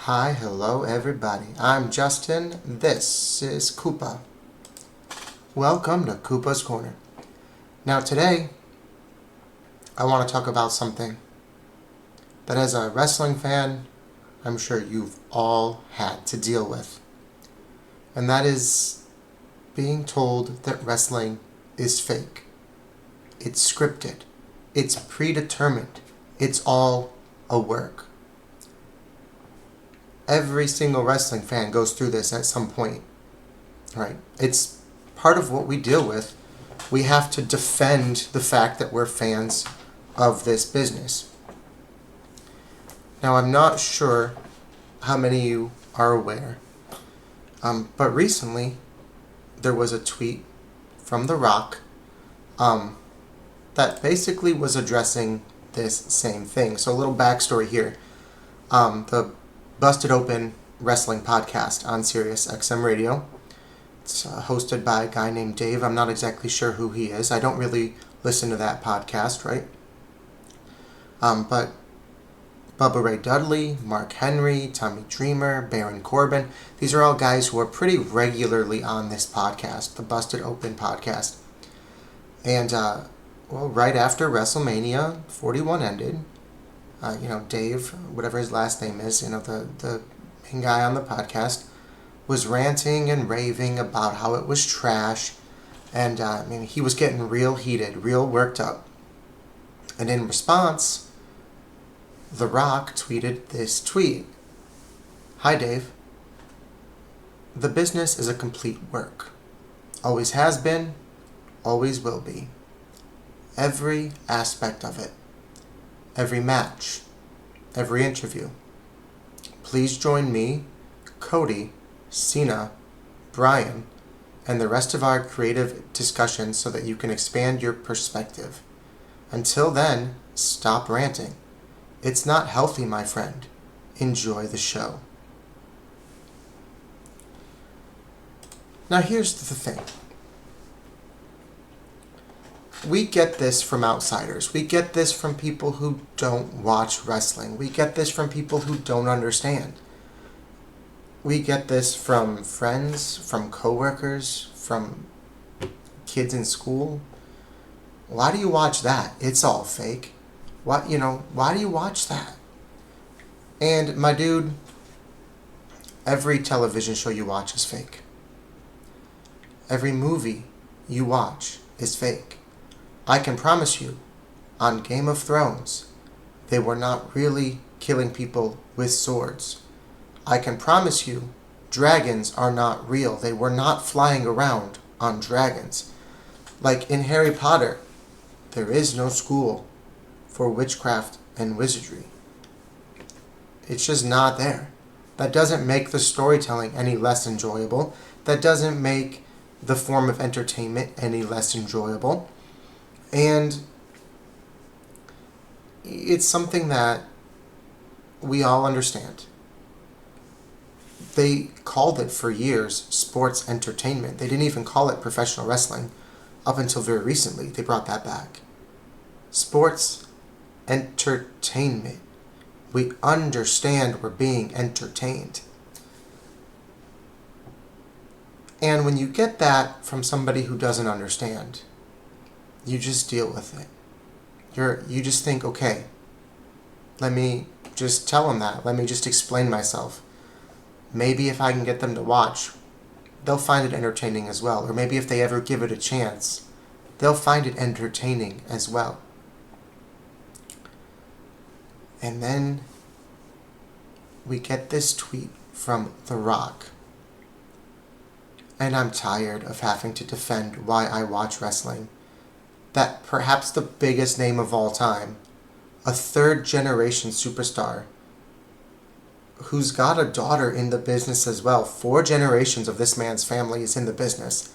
Hi, hello everybody. I'm Justin. This is Koopa. Welcome to Koopa's Corner. Now today, I want to talk about something that as a wrestling fan, I'm sure you've all had to deal with. And that is being told that wrestling is fake. It's scripted. It's predetermined. It's all a work. Every single wrestling fan goes through this at some point, right? It's part of what we deal with. We have to defend the fact that we're fans of this business. Now, I'm not sure how many of you are aware, but recently there was a tweet from The Rock that basically was addressing this same thing. So a little backstory here. The Busted Open Wrestling Podcast on Sirius XM Radio. It's hosted by a guy named Dave. I'm not exactly sure who he is. I don't really listen to that podcast, right? But Bubba Ray Dudley, Mark Henry, Tommy Dreamer, Baron Corbin, these are all guys who are pretty regularly on this podcast, the Busted Open Podcast. And, right after WrestleMania 41 ended, Dave, whatever his last name is, the main guy on the podcast, was ranting and raving about how it was trash. And, he was getting real heated, real worked up. And in response, The Rock tweeted this tweet. Hi, Dave. The business is a complete work. Always has been, always will be. Every aspect of it. Every match, every interview. Please join me, Cody, Cena, Brian, and the rest of our creative discussions so that you can expand your perspective. Until then, stop ranting. It's not healthy, my friend. Enjoy the show. Now here's the thing. We get this from outsiders. We get this from people who don't watch wrestling. We get this from people who don't understand. We get this from friends, from coworkers, from kids in school. Why do you watch that? It's all fake. Why do you watch that? And my dude, every television show you watch is fake. Every movie you watch is fake. I can promise you, on Game of Thrones, they were not really killing people with swords. I can promise you, dragons are not real. They were not flying around on dragons. Like in Harry Potter, there is no school for witchcraft and wizardry. It's just not there. That doesn't make the storytelling any less enjoyable. That doesn't make the form of entertainment any less enjoyable. And it's something that we all understand. They called it for years sports entertainment. They didn't even call it professional wrestling up until very recently. They brought that back. Sports entertainment. We understand we're being entertained. And when you get that from somebody who doesn't understand, you just deal with it. You just think, okay, let me just tell them that. Let me just explain myself. Maybe if I can get them to watch, they'll find it entertaining as well. Or maybe if they ever give it a chance, they'll find it entertaining as well. And then we get this tweet from The Rock. And I'm tired of having to defend why I watch wrestling. That perhaps the biggest name of all time, a third-generation superstar who's got a daughter in the business as well. 4 generations of this man's family is in the business.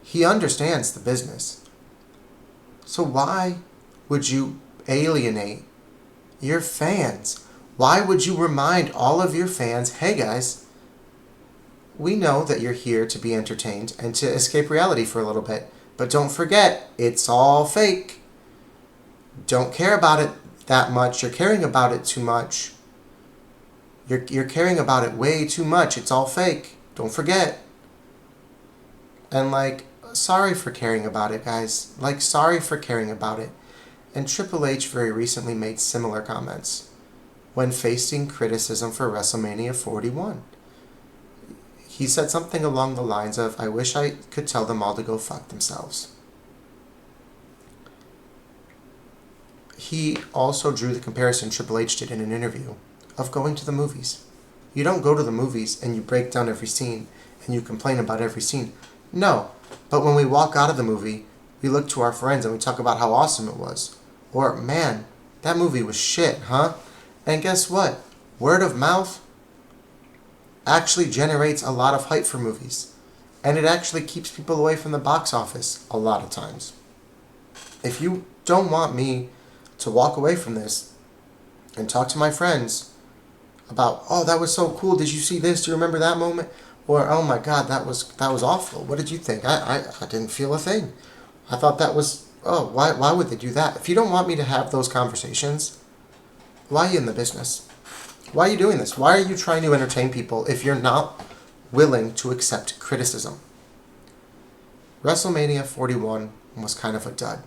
He understands the business. So why would you alienate your fans? Why would you remind all of your fans, hey guys, we know that you're here to be entertained and to escape reality for a little bit. But don't forget, it's all fake. Don't care about it that much. You're caring about it too much. You're caring about it way too much. It's all fake. Don't forget. And like, sorry for caring about it, guys. Like, sorry for caring about it. And Triple H very recently made similar comments when facing criticism for WrestleMania 41. He said something along the lines of, I wish I could tell them all to go fuck themselves. He also drew the comparison Triple H did in an interview of going to the movies. You don't go to the movies and you break down every scene and you complain about every scene. No, but when we walk out of the movie, we look to our friends and we talk about how awesome it was. Or, man, that movie was shit, huh? And guess what? Word of mouth actually generates a lot of hype for movies. And it actually keeps people away from the box office a lot of times. If you don't want me to walk away from this and talk to my friends about, oh, that was so cool, did you see this, do you remember that moment? Or, oh my god, that was awful, what did you think? I didn't feel a thing. I thought that was, oh, why would they do that? If you don't want me to have those conversations, why are you in the business? Why are you doing this? Why are you trying to entertain people if you're not willing to accept criticism? WrestleMania 41 was kind of a dud.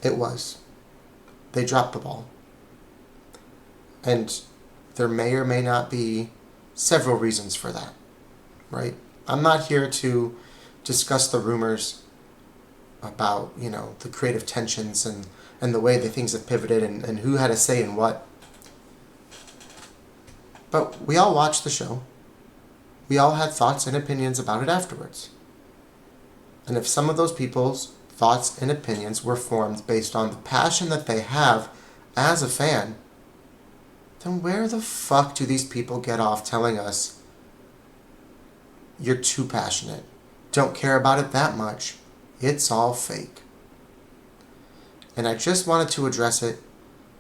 It was. They dropped the ball. And there may or may not be several reasons for that, right? I'm not here to discuss the rumors about, the creative tensions and the way that things have pivoted and who had a say in what. But we all watched the show. We all had thoughts and opinions about it afterwards. And if some of those people's thoughts and opinions were formed based on the passion that they have as a fan, then where the fuck do these people get off telling us you're too passionate, don't care about it that much, it's all fake? And I just wanted to address it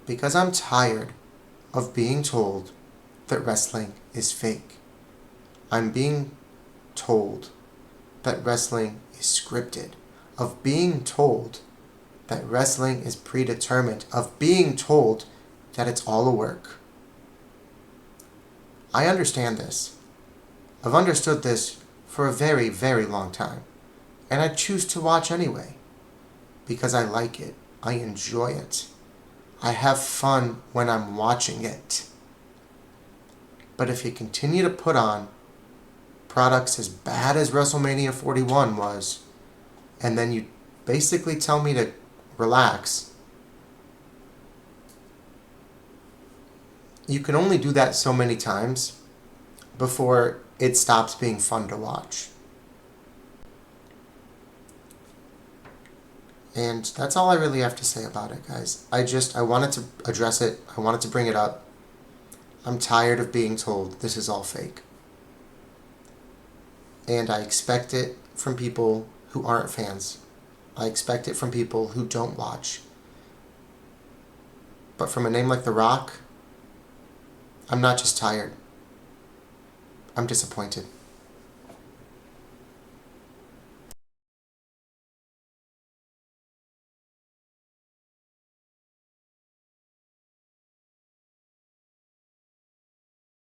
because I'm tired of being told that wrestling is fake. I'm being told that wrestling is scripted, of being told that wrestling is predetermined, of being told that it's all a work. I understand this. I've understood this for a very, very long time. And I choose to watch anyway. Because I like it. I enjoy it. I have fun when I'm watching it. But if you continue to put on products as bad as WrestleMania 41 was, and then you basically tell me to relax, you can only do that so many times before it stops being fun to watch. And that's all I really have to say about it, guys. I wanted to address it. I wanted to bring it up. I'm tired of being told this is all fake. And I expect it from people who aren't fans. I expect it from people who don't watch. But from a name like The Rock, I'm not just tired. I'm disappointed.